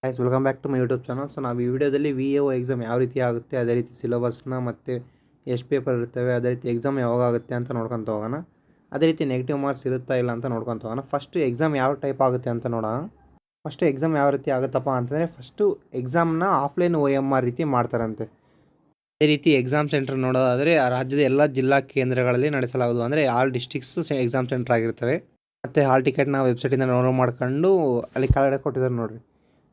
Guys welcome back to my YouTube channel. So ನಾವು ಈ ವಿಡಿಯೋದಲ್ಲಿ VAO ಎಕ್ಸಾಮ್ ಯಾವ ರೀತಿ ಆಗುತ್ತೆ, ಅದೇ ರೀತಿ ಸಿಲೆಬಸ್ನ ಮತ್ತು ಎಷ್ಟು ಪೇಪರ್ ಇರ್ತವೆ, ಅದೇ ರೀತಿ ಎಕ್ಸಾಮ್ ಯಾವಾಗ ಆಗುತ್ತೆ ಅಂತ ನೋಡ್ಕೊತ ಹೋಗೋಣ. ಅದೇ ರೀತಿ ನೆಗೆಟಿವ್ ಮಾರ್ಕ್ಸ್ ಇರುತ್ತಾ ಇಲ್ಲ ಅಂತ ನೋಡ್ಕೊತ ಹೋಗೋಣ. ಫಸ್ಟು ಎಕ್ಸಾಮ್ ಯಾವ ಟೈಪ್ ಆಗುತ್ತೆ ಅಂತ ನೋಡೋಣ. ಫಸ್ಟು ಎಕ್ಸಾಮ್ ಯಾವ ರೀತಿ ಆಗುತ್ತಪ್ಪ ಅಂತಂದರೆ, ಫಸ್ಟು ಎಕ್ಸಾಮ್ನ ಆಫ್ಲೈನ್ OMR ರೀತಿ ಮಾಡ್ತಾರಂತೆ. ಅದೇ ರೀತಿ ಎಕ್ಸಾಮ್ ಸೆಂಟರ್ ನೋಡೋದಾದರೆ ರಾಜ್ಯದ ಎಲ್ಲ ಜಿಲ್ಲಾ ಕೇಂದ್ರಗಳಲ್ಲಿ ನಡೆಸಲಾಗುವುದು. ಅಂದರೆ ಆಲ್ ಡಿಸ್ಟ್ರಿಕ್ಸ್ ಎಕ್ಸಾಮ್ ಸೆಂಟರ್ ಆಗಿರ್ತವೆ. ಮತ್ತು ಹಾಲ್ ಟಿಕೆಟ್ನ ವೆಬ್ಸೈಟಿಂದ ಡೌನ್ಲೋಡ್ ಮಾಡ್ಕೊಂಡು ಅಲ್ಲಿ ಕೆಳಗಡೆ ಕೊಟ್ಟಿದ್ದಾರೆ ನೋಡಿರಿ,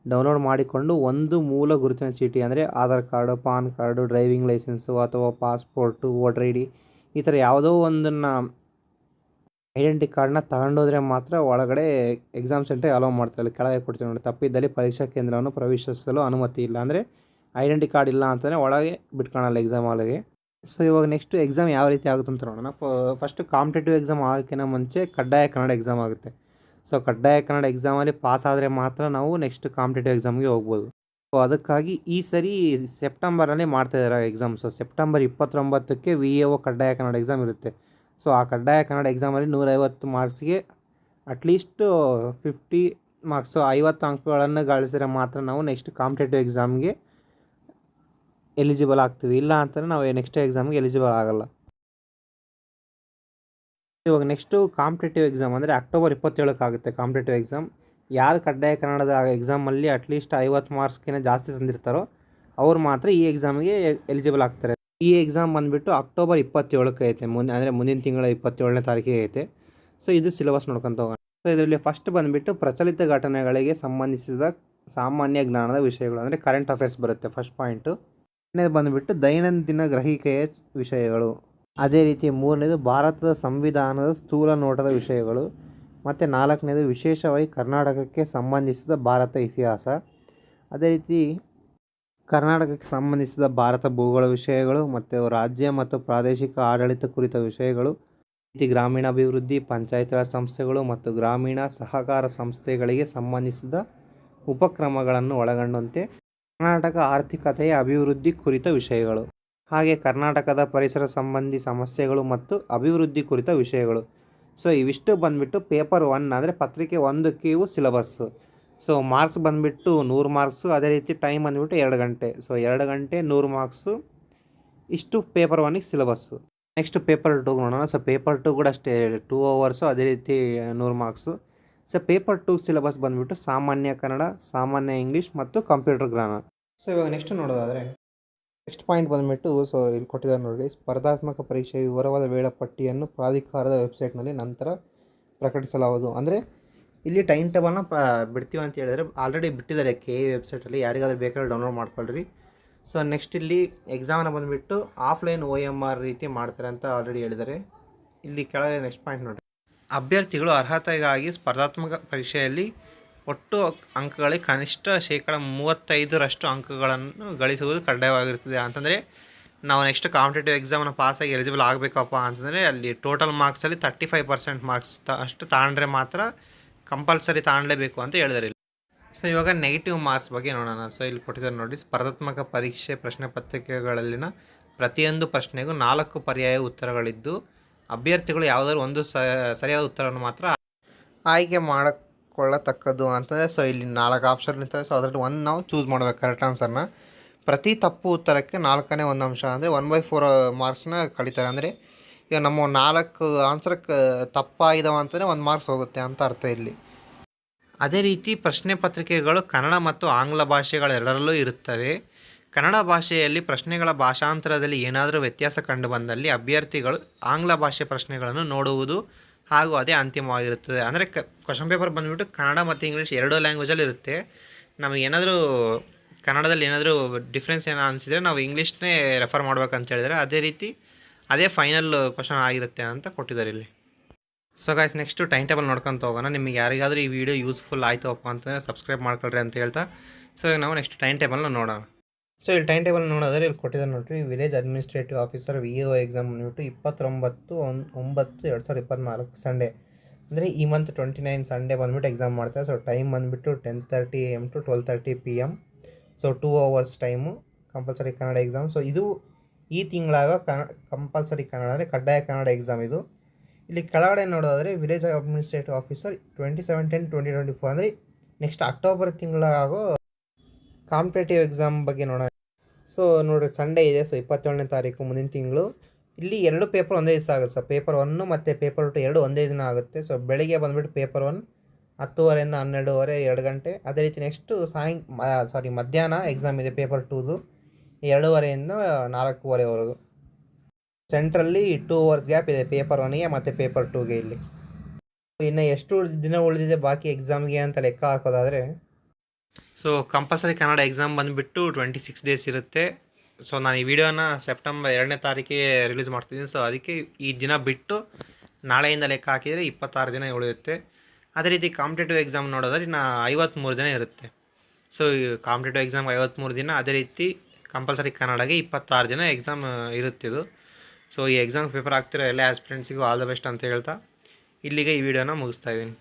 ಡೌನ್ಲೋಡ್ ಮಾಡಿಕೊಂಡು ಒಂದು ಮೂಲ ಗುರುತಿನ ಚೀಟಿ ಅಂದರೆ Aadhaar card, PAN card, driving licence ಅಥವಾ ಪಾಸ್ಪೋರ್ಟು, ವೋಟರ್ ID ಈ ಥರ ಯಾವುದೋ ಒಂದನ್ನು ಐಡೆಂಟಿ ಕಾರ್ಡ್ನ ತಗೊಂಡೋದ್ರೆ ಮಾತ್ರ ಒಳಗಡೆ ಎಕ್ಸಾಮ್ ಸೆಂಟ್ರಿಗೆ ಅಲೋ ಮಾಡ್ತಾರೆ. ಅಲ್ಲಿ ಕೆಳಗೆ ಕೊಡ್ತೀವಿ ನೋಡಿ, ತಪ್ಪಿದ್ದಲ್ಲಿ ಪರೀಕ್ಷಾ ಕೇಂದ್ರವನ್ನು ಪ್ರವೇಶಿಸಲು ಅನುಮತಿ ಇಲ್ಲ. ಅಂದರೆ ಐಡೆಂಟಿ ಕಾರ್ಡ್ ಇಲ್ಲ ಅಂತಲೇ ಒಳಗೆ ಬಿಟ್ಕೊಳಲ್ಲ ಎಕ್ಸಾಮ್ ಹಾಲಿಗೆ. ಸೊ ಇವಾಗ ನೆಕ್ಸ್ಟು ಎಕ್ಸಾಮ್ ಯಾವ ರೀತಿ ಆಗುತ್ತೆ ಅಂತ ನೋಡೋಣ. ಫಸ್ಟು ಕಾಂಪಿಟೇಟಿವ್ ಎಕ್ಸಾಮ್ ಆಗೋಕ್ಕಿಂತ ಮುಂಚೆ ಕಡ್ಡಾಯ ಕನ್ನಡ ಎಕ್ಸಾಮ್ ಆಗುತ್ತೆ. ಸೊ ಕಡ್ಡಾಯ ಕನ್ನಡ ಎಕ್ಸಾಮಲ್ಲಿ ಪಾಸ್ ಆದರೆ ಮಾತ್ರ ನಾವು ನೆಕ್ಸ್ಟ್ ಕಾಂಪಿಟೇಟಿವ್ ಎಕ್ಸಾಮ್ಗೆ ಹೋಗ್ಬೋದು. ಸೊ ಅದಕ್ಕಾಗಿ ಈ ಸರಿ ಸೆಪ್ಟೆಂಬರಲ್ಲಿ ಮಾಡ್ತಾಯಿದ್ದಾರೆ ಎಕ್ಸಾಮ್ಸು. ಸೆಪ್ಟೆಂಬರ್ 29ಕ್ಕೆ VAO ಕಡ್ಡಾಯ ಕನ್ನಡ ಎಕ್ಸಾಮ್ ಇರುತ್ತೆ. ಸೊ ಆ ಕಡ್ಡಾಯ ಕನ್ನಡ ಎಕ್ಸಾಮಲ್ಲಿ 150 ಮಾರ್ಕ್ಸ್ಗೆ ಅಟ್ಲೀಸ್ಟ್ 50 ಮಾರ್ಕ್ಸು 50 ಅಂಕಗಳನ್ನು ಗಳಿಸಿದ್ರೆ ಮಾತ್ರ ನಾವು ನೆಕ್ಸ್ಟ್ ಕಾಂಪಿಟೇಟಿವ್ ಎಕ್ಸಾಮ್ಗೆ ಎಲಿಜಿಬಲ್ ಆಗ್ತೀವಿ. ಇಲ್ಲ ಅಂತಂದರೆ ನಾವು ನೆಕ್ಸ್ಟ್ ಎಕ್ಸಾಮ್ಗೆ ಎಲಿಜಿಬಲ್ ಆಗಲ್ಲ. ಇವಾಗ ನೆಕ್ಸ್ಟು ಕಾಂಪಿಟೇಟಿವ್ ಎಕ್ಸಾಮ್ ಅಂದರೆ ಅಕ್ಟೋಬರ್ 27ಕ್ಕೆ ಆಗುತ್ತೆ ಕಾಂಪಿಟೇಟಿವ್ ಎಕ್ಸಾಮ್. ಯಾರು ಕಡ್ಡಾಯ ಕನ್ನಡದ ಎಕ್ಸಾಮಲ್ಲಿ ಅಟ್ಲೀಸ್ಟ್ 50 ಮಾರ್ಕ್ಸ್ಗಿಂತ ಜಾಸ್ತಿ ತಂದಿರ್ತಾರೋ ಅವ್ರು ಮಾತ್ರ ಈ ಎಕ್ಸಾಮ್ಗೆ ಎಲಿಜಿಬಲ್ ಆಗ್ತಾರೆ. ಈ ಎಕ್ಸಾಮ್ ಬಂದುಬಿಟ್ಟು ಅಕ್ಟೋಬರ್ 27ಕ್ಕೆ ಐತೆ, ಅಂದರೆ ಮುಂದಿನ ತಿಂಗಳ 27ನೇ ತಾರೀಕಿಗೆ ಐತೆ. ಸೊ ಇದು ಸಿಲೆಬಸ್ ನೋಡ್ಕೊತ ಹೋಗೋಣ. ಸೊ ಇದರಲ್ಲಿ ಫಸ್ಟ್ ಬಂದುಬಿಟ್ಟು ಪ್ರಚಲಿತ ಘಟನೆಗಳಿಗೆ ಸಂಬಂಧಿಸಿದ ಸಾಮಾನ್ಯ ಜ್ಞಾನದ ವಿಷಯಗಳು ಅಂದರೆ ಕರೆಂಟ್ ಅಫೇರ್ಸ್ ಬರುತ್ತೆ ಫಸ್ಟ್ ಪಾಯಿಂಟು. ಎರಡನೇದು ಬಂದುಬಿಟ್ಟು ದೈನಂದಿನ ಗ್ರಹಿಕೆಯ ವಿಷಯಗಳು. ಅದೇ ರೀತಿ ಮೂರನೇದು ಭಾರತದ ಸಂವಿಧಾನದ ಸ್ಥೂಲ ನೋಟದ ವಿಷಯಗಳು. ಮತ್ತು ನಾಲ್ಕನೇದು ವಿಶೇಷವಾಗಿ ಕರ್ನಾಟಕಕ್ಕೆ ಸಂಬಂಧಿಸಿದ ಭಾರತ ಇತಿಹಾಸ. ಅದೇ ರೀತಿ ಕರ್ನಾಟಕಕ್ಕೆ ಸಂಬಂಧಿಸಿದ ಭಾರತ ಭೂಗೋಳ ವಿಷಯಗಳು ಮತ್ತು ರಾಜ್ಯ ಮತ್ತು ಪ್ರಾದೇಶಿಕ ಆಡಳಿತ ಕುರಿತ ವಿಷಯಗಳು. ರೀತಿ ಗ್ರಾಮೀಣಾಭಿವೃದ್ಧಿ, ಪಂಚಾಯತ್ ರಾಜ್ ಸಂಸ್ಥೆಗಳು ಮತ್ತು ಗ್ರಾಮೀಣ ಸಹಕಾರ ಸಂಸ್ಥೆಗಳಿಗೆ ಸಂಬಂಧಿಸಿದ ಉಪಕ್ರಮಗಳನ್ನು ಒಳಗೊಂಡಂತೆ ಕರ್ನಾಟಕ ಆರ್ಥಿಕತೆಯ ಅಭಿವೃದ್ಧಿ ಕುರಿತ ವಿಷಯಗಳು. ಹಾಗೆ ಕರ್ನಾಟಕದ ಪರಿಸರ ಸಂಬಂಧಿ ಸಮಸ್ಯೆಗಳು ಮತ್ತು ಅಭಿವೃದ್ಧಿ ಕುರಿತ ವಿಷಯಗಳು. ಸೊ ಇವಿಷ್ಟು ಬಂದುಬಿಟ್ಟು ಪೇಪರ್ 1 ಅಂದರೆ ಪತ್ರಿಕೆ 1ಕ್ಕೆ ಇವು ಸಿಲೆಬಸ್ಸು. ಸೊ ಮಾರ್ಕ್ಸ್ ಬಂದುಬಿಟ್ಟು 100 ಮಾರ್ಕ್ಸು. ಅದೇ ರೀತಿ ಟೈಮ್ ಬಂದುಬಿಟ್ಟು 2 ಗಂಟೆ. ಸೊ 2 ಗಂಟೆ 100 ಮಾರ್ಕ್ಸು. ಇಷ್ಟು ಪೇಪರ್ 1ಗೆ ಸಿಲೆಬಸ್ಸು. ನೆಕ್ಸ್ಟ್ ಪೇಪರ್ 2 ನೋಡೋಣ. ಸೊ ಪೇಪರ್ 2 ಕೂಡ ಅಷ್ಟೇ 2 ಅವರ್ಸು, ಅದೇ ರೀತಿ 100 ಮಾರ್ಕ್ಸು. ಸೊ ಪೇಪರ್ 2 ಸಿಲೆಬಸ್ ಬಂದುಬಿಟ್ಟು ಸಾಮಾನ್ಯ ಕನ್ನಡ, ಸಾಮಾನ್ಯ ಇಂಗ್ಲೀಷ್ ಮತ್ತು ಕಂಪ್ಯೂಟರ್ ಜ್ಞಾನ. ಸೊ ಇವಾಗ ನೆಕ್ಸ್ಟ್ ನೋಡೋದಾದರೆ ನೆಕ್ಸ್ಟ್ ಪಾಯಿಂಟ್ ಬಂದುಬಿಟ್ಟು, ಸೊ ಇಲ್ಲಿ ಕೊಟ್ಟಿದ್ದಾರೆ ನೋಡಿ, ಸ್ಪರ್ಧಾತ್ಮಕ ಪರೀಕ್ಷೆಯ ವಿವರವಾದ ವೇಳಾಪಟ್ಟಿಯನ್ನು ಪ್ರಾಧಿಕಾರದ ವೆಬ್ಸೈಟ್ನಲ್ಲಿ ನಂತರ ಪ್ರಕಟಿಸಲಾಗುವುದು. ಅಂದರೆ ಇಲ್ಲಿ ಟೈಮ್ ಟೇಬಲ್ನ ಬಿಡ್ತೀವಿ ಅಂತ ಹೇಳಿದರೆ ಆಲ್ರೆಡಿ ಬಿಟ್ಟಿದ್ದಾರೆ KE ವೆಬ್ಸೈಟಲ್ಲಿ, ಯಾರಿಗಾದ್ರೂ ಬೇಕಾದ್ರೆ ಡೌನ್ಲೋಡ್ ಮಾಡ್ಕೊಳ್ರಿ. ಸೊ ನೆಕ್ಸ್ಟ್ ಇಲ್ಲಿ ಎಕ್ಸಾಮನ್ನ ಬಂದುಬಿಟ್ಟು ಆಫ್ಲೈನ್ OMR ರೀತಿ ಮಾಡ್ತಾರೆ ಅಂತ ಆಲ್ರೆಡಿ ಹೇಳಿದ್ದಾರೆ. ಇಲ್ಲಿ ಕೆಳಗೆ ನೆಕ್ಸ್ಟ್ ಪಾಯಿಂಟ್ ನೋಡಿ, ಅಭ್ಯರ್ಥಿಗಳು ಅರ್ಹತೆಗಾಗಿ ಸ್ಪರ್ಧಾತ್ಮಕ ಪರೀಕ್ಷೆಯಲ್ಲಿ ಒಟ್ಟು ಅಂಕಗಳಿಗೆ ಕನಿಷ್ಠ 35% ಅಂಕಗಳನ್ನು ಗಳಿಸುವುದು ಕಡ್ಡಾಯವಾಗಿರುತ್ತದೆ. ಅಂತಂದರೆ ನಾವು ನೆಕ್ಸ್ಟ್ ಕಾಂಪಿಟೇಟಿವ್ ಎಕ್ಸಾಮನ್ನು ಪಾಸಾಗಿ ಎಲಿಜಿಬಲ್ ಆಗಬೇಕಪ್ಪ ಅಂತಂದರೆ ಅಲ್ಲಿ ಟೋಟಲ್ ಮಾರ್ಕ್ಸಲ್ಲಿ 35% ಮಾರ್ಕ್ಸ್ ಅಷ್ಟು ತಗೊಂಡ್ರೆ ಮಾತ್ರ ಕಂಪಲ್ಸರಿ ತಗೊಳ್ಳೇಬೇಕು ಅಂತ ಹೇಳಿದಾರೆ ಇಲ್ಲಿ. ಸೊ ಇವಾಗ ನೆಗೆಟಿವ್ ಮಾರ್ಕ್ಸ್ ಬಗ್ಗೆ ನೋಡೋಣ. ಸೊ ಇಲ್ಲಿ ಕೊಟ್ಟಿದ್ದಾರೆ ನೋಡಿ, ಸ್ಪರ್ಧಾತ್ಮಕ ಪರೀಕ್ಷೆ ಪ್ರಶ್ನೆ ಪತ್ರಿಕೆಗಳಲ್ಲಿನ ಪ್ರತಿಯೊಂದು ಪ್ರಶ್ನೆಗೂ 4 ಪರ್ಯಾಯ ಉತ್ತರಗಳಿದ್ದು ಅಭ್ಯರ್ಥಿಗಳು ಯಾವುದಾದ್ರು ಒಂದು ಸರಿಯಾದ ಉತ್ತರವನ್ನು ಮಾತ್ರ ಆಯ್ಕೆ ಮಾಡಿಕೊಳ್ಳತಕ್ಕದ್ದು ಅಂತಂದರೆ. ಸೊ ಇಲ್ಲಿ 4 ಆಪ್ಷನ್ ಇರ್ತವೆ. ಸೊ ಅದರಲ್ಲಿ ಒಂದು ನಾವು ಚೂಸ್ ಮಾಡಬೇಕು ಕರೆಕ್ಟ್ ಆನ್ಸರ್ನ. ಪ್ರತಿ ತಪ್ಪು ಉತ್ತರಕ್ಕೆ 4ನೇ ಒಂದು ಅಂಶ ಅಂದರೆ 1/4 ಮಾರ್ಕ್ಸ್ನ ಕಳೀತಾರೆ. ಅಂದರೆ ಈಗ ನಮ್ಮ 4 ಆನ್ಸರ್ಗೆ ತಪ್ಪಾಗಿದ್ದಾವೆ ಅಂತಲೇ 1 ಮಾರ್ಕ್ಸ್ ಹೋಗುತ್ತೆ ಅಂತ ಅರ್ಥ ಇಲ್ಲಿ. ಅದೇ ರೀತಿ ಪ್ರಶ್ನೆ ಪತ್ರಿಕೆಗಳು ಕನ್ನಡ ಮತ್ತು ಆಂಗ್ಲ ಭಾಷೆಗಳೆರಡರಲ್ಲೂ ಇರುತ್ತವೆ. ಕನ್ನಡ ಭಾಷೆಯಲ್ಲಿ ಪ್ರಶ್ನೆಗಳ ಭಾಷಾಂತರದಲ್ಲಿ ಏನಾದರೂ ವ್ಯತ್ಯಾಸ ಕಂಡು ಬಂದಲ್ಲಿ ಅಭ್ಯರ್ಥಿಗಳು ಆಂಗ್ಲ ಭಾಷೆ ಪ್ರಶ್ನೆಗಳನ್ನು ನೋಡುವುದು ಹಾಗೂ ಅದೇ ಅಂತಿಮವಾಗಿರುತ್ತದೆ. ಅಂದರೆ ಕ್ವಶನ್ ಪೇಪರ್ ಬಂದುಬಿಟ್ಟು ಕನ್ನಡ ಮತ್ತು ಇಂಗ್ಲೀಷ್ 2 ಲ್ಯಾಂಗ್ವೇಜಲ್ಲಿ ಇರುತ್ತೆ. ನಮಗೆ ಏನಾದರೂ ಕನ್ನಡದಲ್ಲಿ ಏನಾದರೂ ಡಿಫ್ರೆನ್ಸ್ ಏನೋ ಅನಿಸಿದರೆ ನಾವು ಇಂಗ್ಲೀಷ್ನೇ ರೆಫರ್ ಮಾಡ್ಬೇಕಂತ ಹೇಳಿದರೆ ಅದೇ ರೀತಿ ಅದೇ ಫೈನಲ್ ಕ್ವಶನ್ ಆಗಿರುತ್ತೆ ಅಂತ ಕೊಟ್ಟಿದ್ದಾರೆ ಇಲ್ಲಿ. So guys next time table ನೋಡ್ಕೊತ ಹೋಗೋಣ. ನಿಮಗೆ ಯಾರಿಗಾದರೂ ಈ ವಿಡಿಯೋ ಯೂಸ್ಫುಲ್ ಆಯಿತಪ್ಪ ಅಂತಂದರೆ ಸಬ್ಸ್ಕ್ರೈಬ್ ಮಾಡ್ಕೊಳ್ರಿ ಅಂತ ಹೇಳ್ತಾ, ಸೊ ಈಗ ನಾವು ನೆಕ್ಸ್ಟ್ ಟೈಮ್ ಟೇಬಲ್ನ ನೋಡೋಣ. ಸೊ ಇಲ್ಲಿ ಟೈಮ್ ಟೇಬಲ್ ನೋಡೋದ್ರೆ ಇಲ್ಲಿ ಕೊಟ್ಟಿದ್ದಾರೆ ನೋಡಿರಿ, village administrative officer VAO exam ಬಂದುಬಿಟ್ಟು 29/9/2024 ಸಂಡೇ, ಅಂದರೆ ಈ ಮಂತ್ 29 ಸಂಡೇ ಬಂದುಬಿಟ್ಟು ಎಕ್ಸಾಮ್ ಮಾಡ್ತಾರೆ. ಸೊ ಟೈಮ್ ಬಂದುಬಿಟ್ಟು 10:30 AM to 12:30 PM. So 2 hours time. Compulsory Kannada exam. So ಇದು ಈ ತಿಂಗಳಾಗ ಕಂಪಲ್ಸರಿ ಕನ್ನಡ ಅಂದರೆ ಕಡ್ಡಾಯ ಕನ್ನಡ ಎಕ್ಸಾಮ್ ಇದು. ಇಲ್ಲಿ ಕೆಳಗಡೆ ನೋಡೋದಾದರೆ ವಿಲೇಜ್ ಅಡ್ಮಿನಿಸ್ಟ್ರೇಟಿವ್ ಆಫೀಸರ್ 27/10/2024 ಅಂದರೆ ನೆಕ್ಸ್ಟ್ ಅಕ್ಟೋಬರ್ ತಿಂಗಳಾಗೋ ಕಾಂಪಿಟೇಟಿವ್ ಎಕ್ಸಾಮ್ ಬಗ್ಗೆ ನೋಡೋಣ. ಸೊ ನೋಡಿರಿ, ಸಂಡೇ ಇದೆ. ಸೊ 27ನೇ ತಾರೀಕು ಮುಂದಿನ ತಿಂಗಳು. ಇಲ್ಲಿ 2 ಪೇಪರ್ ಒಂದೇ ದಿವಸ ಆಗುತ್ತೆ ಸರ್. ಪೇಪರ್ 1 ಮತ್ತು ಪೇಪರ್ 2 2 ಒಂದೇ ದಿನ ಆಗುತ್ತೆ. ಸೊ ಬೆಳಿಗ್ಗೆ ಬಂದುಬಿಟ್ಟು ಪೇಪರ್ 1 10:30 12:30 2 ಗಂಟೆ. ಅದೇ ರೀತಿ ನೆಕ್ಸ್ಟು ಮಧ್ಯಾಹ್ನ ಎಕ್ಸಾಮ್ ಇದೆ ಪೇಪರ್ 2ದು 2:30 4:30ವರೆಗೂ. ಸೆಂಟ್ರಲ್ಲಿ 2 ಅವರ್ಸ್ ಗ್ಯಾಪ್ ಇದೆ ಪೇಪರ್ 1ಗೆ ಮತ್ತು ಪೇಪರ್ 2ಗೆ. ಇಲ್ಲಿ ಇನ್ನು ಎಷ್ಟು ದಿನ ಉಳಿದಿದೆ ಬಾಕಿ ಎಕ್ಸಾಮ್ಗೆ ಅಂತ ಲೆಕ್ಕ ಹಾಕೋದಾದರೆ, ಸೊ ಕಂಪಲ್ಸರಿ ಕನ್ನಡ ಎಕ್ಸಾಮ್ ಬಂದುಬಿಟ್ಟು 26 ಡೇಸ್ ಇರುತ್ತೆ. ಸೊ ನಾನು ಈ ವಿಡಿಯೋನ ಸೆಪ್ಟೆಂಬರ್ 2ನೇ ತಾರೀಕಿಗೆ ರಿಲೀಸ್ ಮಾಡ್ತಿದ್ದೀನಿ. ಸೊ ಅದಕ್ಕೆ ಈ ದಿನ ಬಿಟ್ಟು ನಾಳೆಯಿಂದ ಲೆಕ್ಕ ಹಾಕಿದರೆ 26 ದಿನ ಉಳಿಯುತ್ತೆ. ಅದೇ ರೀತಿ ಕಾಂಪಿಟೇಟಿವ್ ಎಕ್ಸಾಮ್ ನೋಡೋದ್ರೆ ಇನ್ನು 53 ದಿನ ಇರುತ್ತೆ. ಸೊ ಈ ಕಾಂಪಿಟೇಟಿವ್ ಎಕ್ಸಾಮ್ಗೆ 53 ದಿನ, ಅದೇ ರೀತಿ ಕಂಪಲ್ಸರಿ ಕನ್ನಡಗೆ 26 ದಿನ ಎಕ್ಸಾಮ್ ಇರುತ್ತಿದ್ದು. ಸೊ ಈ ಎಕ್ಸಾಮ್ ಪೇಪರ್ ಆಗ್ತಿರೋ ಎಲ್ಲ ಆಸ್ಪಿರೆಂಟ್ಸಿಗೂ ಆಲ್ ದ ಬೆಸ್ಟ್ ಅಂತ ಹೇಳ್ತಾ ಇಲ್ಲಿಗೆ ಈ ವಿಡಿಯೋನ ಮುಗಿಸ್ತಾ ಇದ್ದೀನಿ.